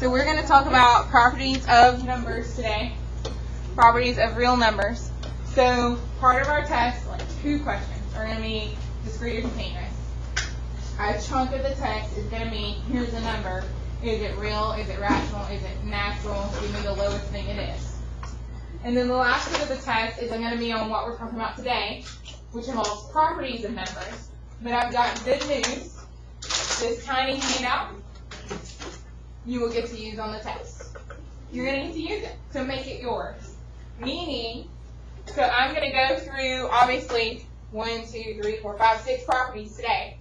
So we're going to talk about properties of numbers today, properties of real numbers. So part of our test, like 2 questions, are going to be discrete or continuous. A chunk of the test is going to be, here's a number. Is it real? Is it rational? Is it natural? Give me the lowest thing it is. And then the last bit of the test is going to be on what we're talking about today, which involves properties of numbers. But I've got good news. This tiny handout you will get to use on the test. You're going to get to use it to make it yours. Meaning, so I'm going to go through, obviously, 1, 2, 3, 4, 5, 6 properties today.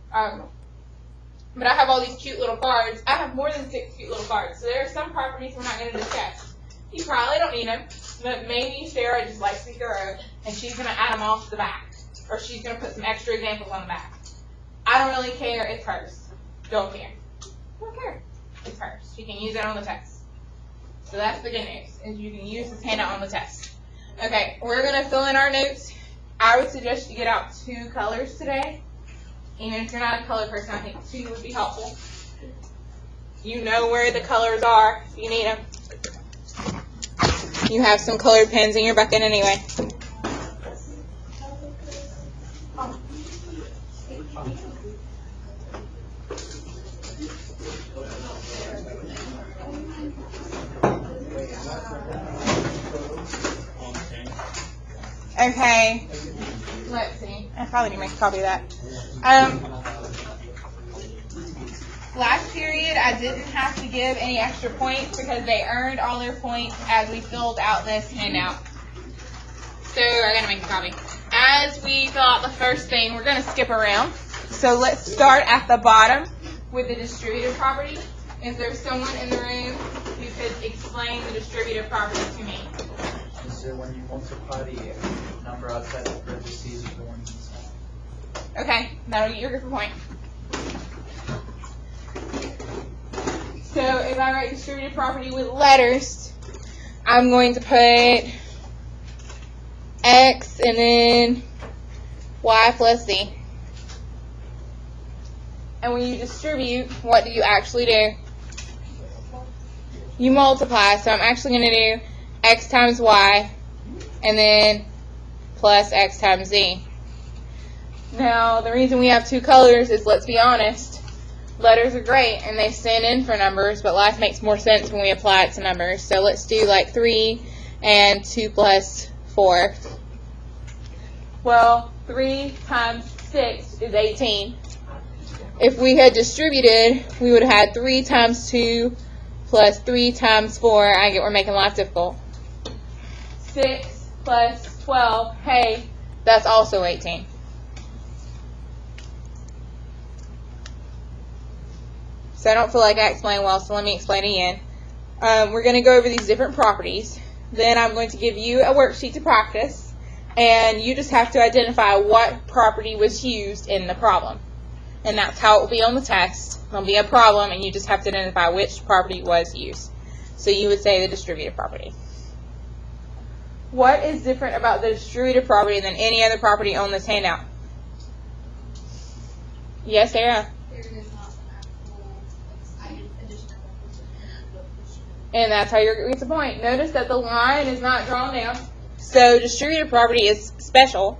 But I have all these cute little cards. I have more than 6 cute little cards. So there are some properties we're not going to discuss. You probably don't need them, but maybe Sarah just likes to be thorough, and she's going to add them off to the back. Or she's going to put some extra examples on the back. I don't really care. It's hers. Don't care. Don't care. It's hers. She can use it on the test. So that's the good news, is you can use this handout on the test. Okay, we're going to fill in our notes. I would suggest you get out 2 colors today. Even if you're not a color person, I think 2 would be helpful. You know where the colors are if you need them. You have some colored pens in your bucket anyway. Okay, let's see. I probably need to make a copy of that. Last period, I didn't have to give any extra points because they earned all their points as we filled out this handout. So I'm going to make a copy. As we fill out the first thing, we're going to skip around. So let's start at the bottom with the distributive property. Is there someone in the room who could explain the distributive property to me? So when you multiply the number outside the parentheses with the one inside. Okay, that'll get your group a point. So if I write distributive property with letters, I'm going to put X and then Y plus Z. And when you distribute, what do you actually do? You multiply. So I'm actually going to do X times Y and then plus X times Z. Now, the reason we have 2 colors is, let's be honest, letters are great and they stand in for numbers, but life makes more sense when we apply it to numbers. So let's do like 3 and 2 plus 4. Well, 3 times 6 is 18. If we had distributed, we would have had 3 times 2 plus 3 times 4. I get we're making life difficult. 6 plus 12, hey, that's also 18. So I don't feel like I explained well, so let me explain again. We're going to go over these different properties. Then I'm going to give you a worksheet to practice, and you just have to identify what property was used in the problem. And that's how it will be on the test. There'll be a problem, and you just have to identify which property was used. So you would say the distributive property. What is different about the distributive property than any other property on this handout? Yes, Sarah? And that's how you're going to get the point. Notice that the line is not drawn down. So distributive property is special.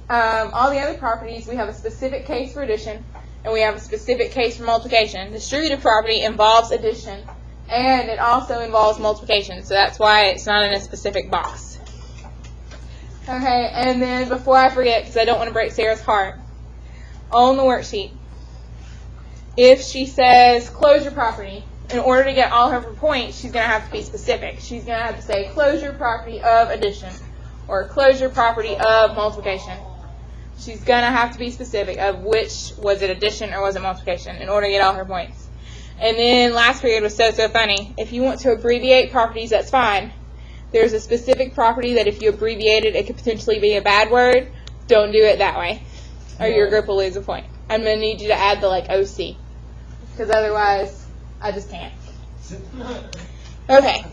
All the other properties, we have a specific case for addition, and we have a specific case for multiplication. Distributive property involves addition, and it also involves multiplication. So that's why it's not in a specific box. Okay, and then before I forget, because I don't want to break Sarah's heart, on the worksheet, if she says closure property, in order to get all her points, she's going to have to be specific. She's going to have to say closure property of addition or closure property of multiplication. She's going to have to be specific of which, was it addition or was it multiplication, in order to get all her points. And then last period was so funny. If you want to abbreviate properties, that's fine. There's a specific property that if you abbreviate it, it could potentially be a bad word. Don't do it that way, or your group will lose a point. I'm going to need you to add the OC, because otherwise I just can't. Okay.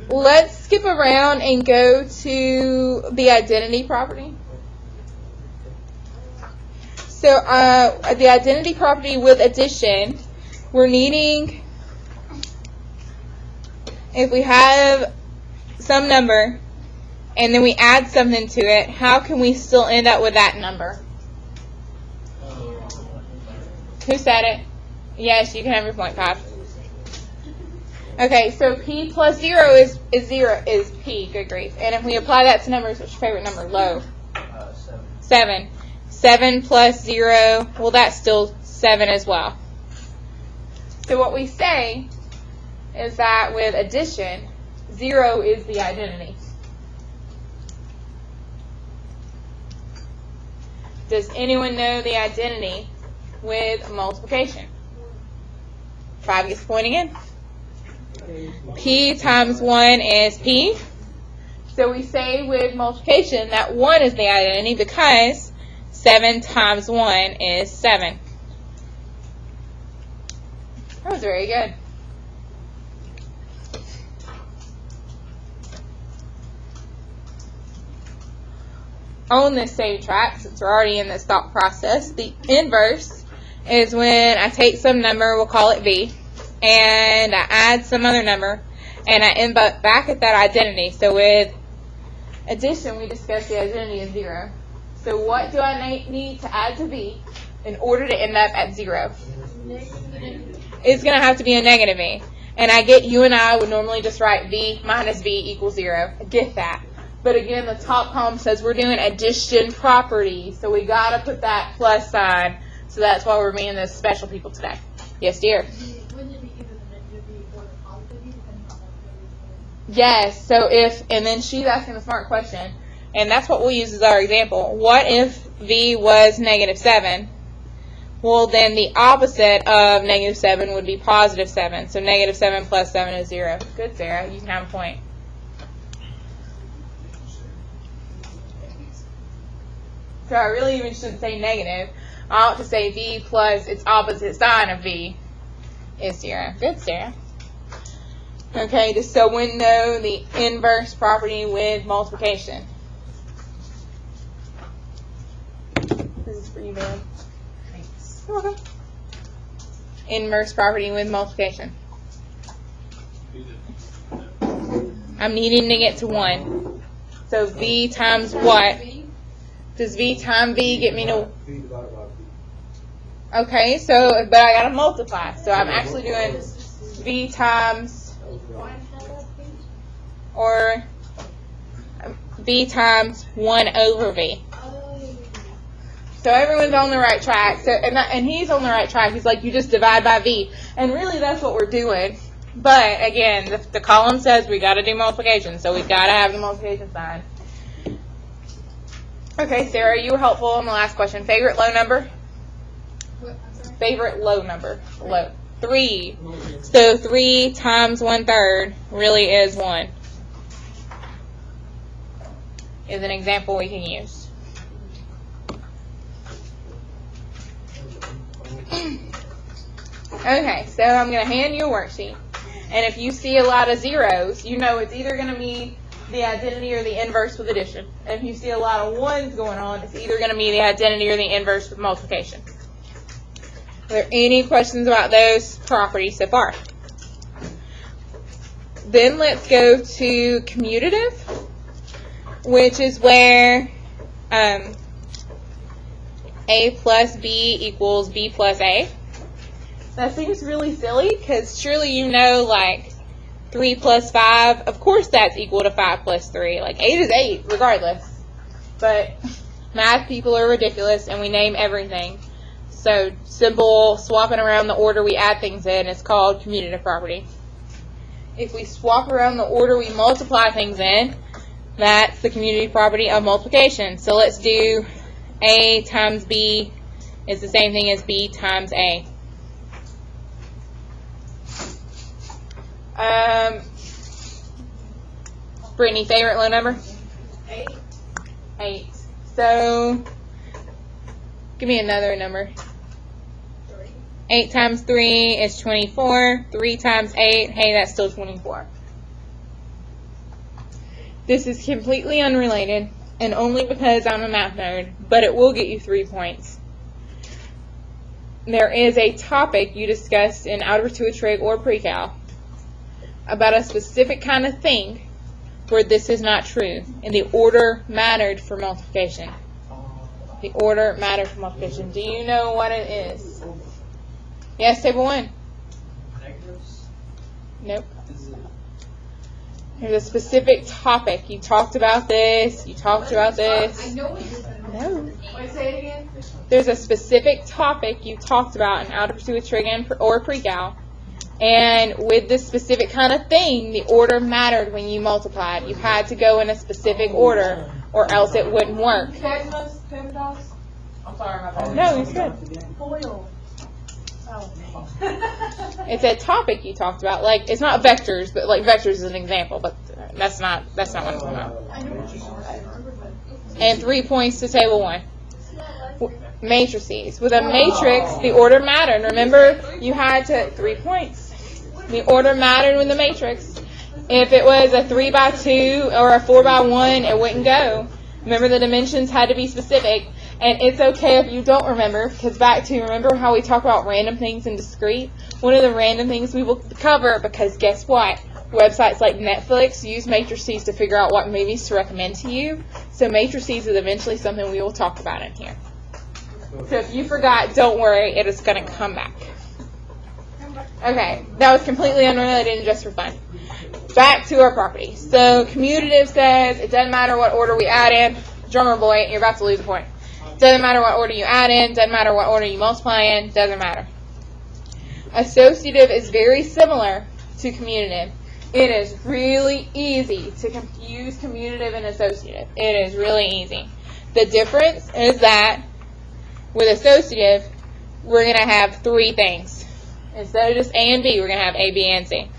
Let's skip around and go to the identity property. So the identity property with addition, we're needing, if we have some number and then we add something to it, how can we still end up with that number? Who said it? Yes, you can have your point, 5. Okay, so p plus 0 is p, good grief. And if we apply that to numbers, what's your favorite number? Low. 7. 7 plus 0, well, that's still 7 as well. So what we say is that with addition, 0 is the identity. Does anyone know the identity with multiplication? 5 gets the point again. P times 1 is P. So we say with multiplication that 1 is the identity because 7 times 1 is 7. That was very good. On this same track, since we're already in this thought process, the inverse is when I take some number, we'll call it V, and I add some other number, and I end up back at that identity. So with addition, we discussed the identity of 0. So what do I need to add to V in order to end up at 0? It's going to have to be a negative V. And I get you and I would normally just write V minus V equals 0. I get that. But again, the top column says we're doing addition property. So we got to put that plus sign. So that's why we're being those special people today. Yes, dear? Wouldn't it be either the negative V or the positive V, depending on what the Yes. So if, and then she's asking a smart question. And that's what we'll use as our example. What if V was negative 7? Well, then the opposite of negative 7 would be positive 7. So negative 7 plus 7 is 0. Good, Sarah. You can have a point. So I really even shouldn't say negative. I ought to say V plus its opposite sign of V is 0. Good, Sarah. Okay, just so we know the inverse property with multiplication. This is for you, man. Thanks. You're welcome. Inverse property with multiplication. I'm needing to get to 1. So V times what? Does V times V get me to... Okay, so, but I gotta multiply. So I'm actually doing V times, or V times 1 over V. So everyone's on the right track. So, and he's on the right track. He's like, you just divide by V. And really that's what we're doing. But again, the column says we gotta do multiplication. So we gotta have the multiplication sign. Okay, Sarah, you were helpful on the last question. Favorite low number? Favorite low number? Low. 3. So 3 times 1/3 really is 1. Is an example we can use. Okay, so I'm going to hand you a worksheet. And if you see a lot of zeros, you know it's either going to be the identity or the inverse with addition. And if you see a lot of 1s going on, it's either going to be the identity or the inverse with multiplication. Are there any questions about those properties so far? Then let's go to commutative, which is where A plus B equals B plus A. That seems really silly because surely you know like 3 plus 5, of course that's equal to 5 plus 3. Like 8 is 8 regardless. But math people are ridiculous and we name everything. So simple swapping around the order we add things in is called commutative property. If we swap around the order we multiply things in, that's the commutative property of multiplication. So let's do A times B is the same thing as B times A. Brittany, favorite low number? 8. 8. So, give me another number. 3. 8 times 3 is 24. 3 times 8, hey, that's still 24. This is completely unrelated, and only because I'm a math nerd, but it will get you 3 points. there is a topic you discussed in algebra 2 trig or pre-cal about a specific kind of thing where this is not true, and the order mattered for multiplication. The order mattered for multiplication. Do you know what it is? Yes, table 1. Negatives? Nope. There's a specific topic. You talked about this. You talked about this. know it is. No. Wait, say it again. There's a specific topic you talked about in algebra 2 with trig or pre-cal. And with this specific kind of thing, the order mattered when you multiplied. You had to go in a specific order, or else it wouldn't work. Cadmus, PEMDAS. I'm sorry, my bad. No, it's good. Foil. Oh. It's a topic you talked about. Like, it's not vectors, but like vectors is an example, but that's not what I'm talking about. I know what you said. And 3 points to table 1. Matrices. With a matrix, the order mattered. Remember, you had to 3 points. The order mattered with the matrix. If it was a 3 by 2 or a 4 by 1, it wouldn't go. Remember, the dimensions had to be specific. And it's okay if you don't remember, because remember how we talk about random things in Discrete? One of the random things we will cover, because guess what? Websites like Netflix use matrices to figure out what movies to recommend to you. So matrices is eventually something we will talk about in here. So if you forgot, don't worry, it is going to come back. Okay, that was completely unrelated and just for fun. Back to our properties. So commutative says it doesn't matter what order we add in. Drummer boy, you're about to lose a point. Doesn't matter what order you add in, doesn't matter what order you multiply in, doesn't matter. Associative is very similar to commutative. It is really easy to confuse commutative and associative. It is really easy. The difference is that with associative, we're going to have 3 things. Instead of just A and B, we're going to have A, B, and C.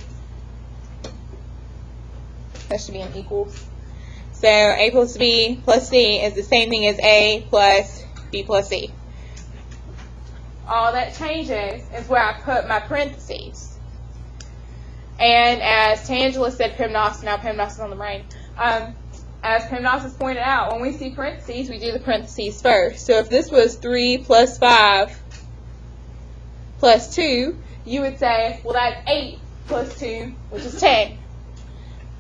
That should be an equals. So A plus B plus C is the same thing as A plus B plus C. All that changes is where I put my parentheses. And as Tangela said, PEMDAS, now PEMDAS is on the brain. As PEMDAS has pointed out, when we see parentheses, we do the parentheses first. So if this was 3 plus 5 plus 2, you would say, well, that's 8 plus 2, which is 10.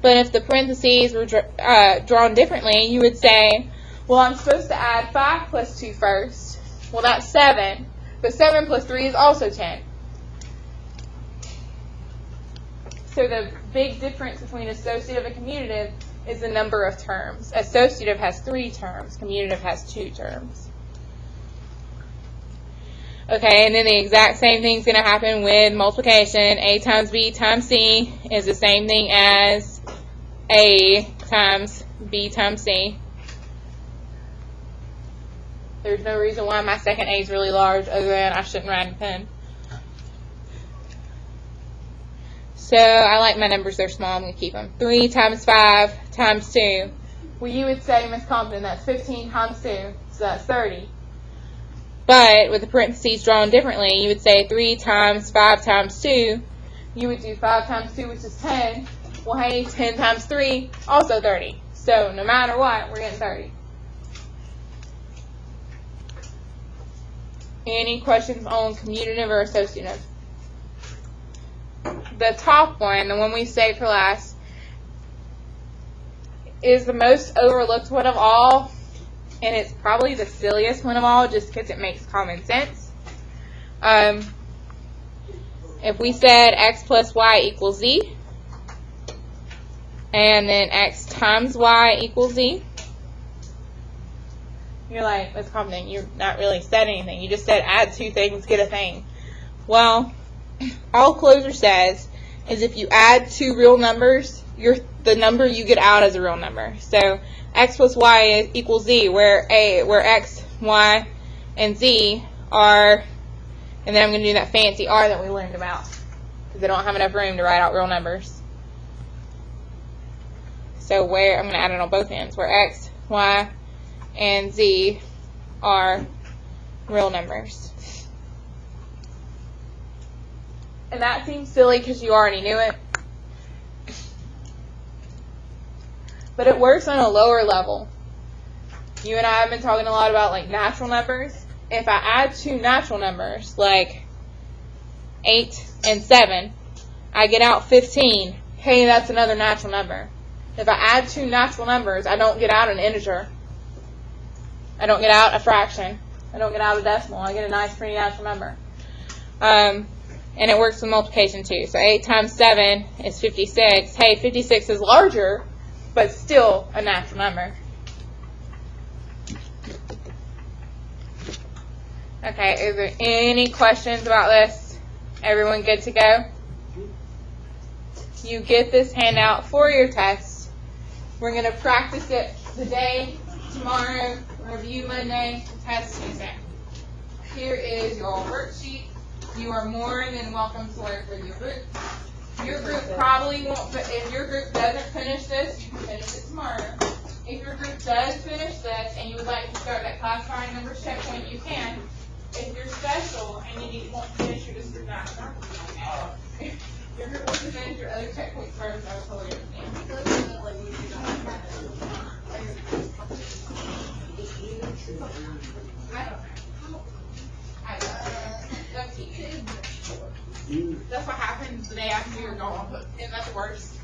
But if the parentheses were drawn differently, you would say, well, I'm supposed to add 5 plus 2 first. Well, that's 7. But 7 plus 3 is also 10. So the big difference between associative and commutative is the number of terms. Associative has 3 terms. Commutative has 2 terms. Okay, and then the exact same thing is going to happen with multiplication. A times B times C is the same thing as A times B times C. There's no reason why my second A is really large other than I shouldn't write in pen. So I like my numbers, they're small, I'm going to keep them. 3 times 5 times 2. Well, you would say, Miss Compton, that's 15 times 2, so that's 30. But with the parentheses drawn differently, you would say 3 times 5 times 2. You would do 5 times 2, which is 10. Well, hey, 10 times 3, also 30. So no matter what, we're getting 30. Any questions on commutative or associative? The top one, the one we saved for last, is the most overlooked one of all, and it's probably the silliest one of all just because it makes common sense. If we said x plus y equals z, and then x times y equals z, you're like, that's common. You're not really said anything. You just said add 2 things, get a thing. Well, all closure says is if you add 2 real numbers, the number you get out is a real number. So x plus y equals z, where x, y, and z are, and then I'm going to do that fancy r that we learned about, because I don't have enough room to write out real numbers. So where I'm going to add it on both ends, where x, y, and z are real numbers. And that seems silly because you already knew it. But it works on a lower level. You and I have been talking a lot about like natural numbers. if I add two natural numbers, like 8 and 7, I get out 15. Hey, that's another natural number. If I add two natural numbers, I don't get out an integer. I don't get out a fraction. I don't get out a decimal. I get a nice, pretty natural number. And it works with multiplication too. So 8 times 7 is 56. Hey, 56 is larger, but still a natural number. Okay, is there any questions about this? Everyone good to go? You get this handout for your test. We're going to practice it today, tomorrow, review Monday, test Tuesday. Here is your worksheet. You are more than welcome to work with your group. Your group probably won't, but if your group doesn't finish this, you can finish it tomorrow. If your group does finish this and you would like to start that classifying numbers checkpoint, you can. If you're special and you want to finish your district math, your group wants to finish your other checkpoints first, I would totally understand. I don't know. That's what happens the day after you're gone, but isn't that the worst?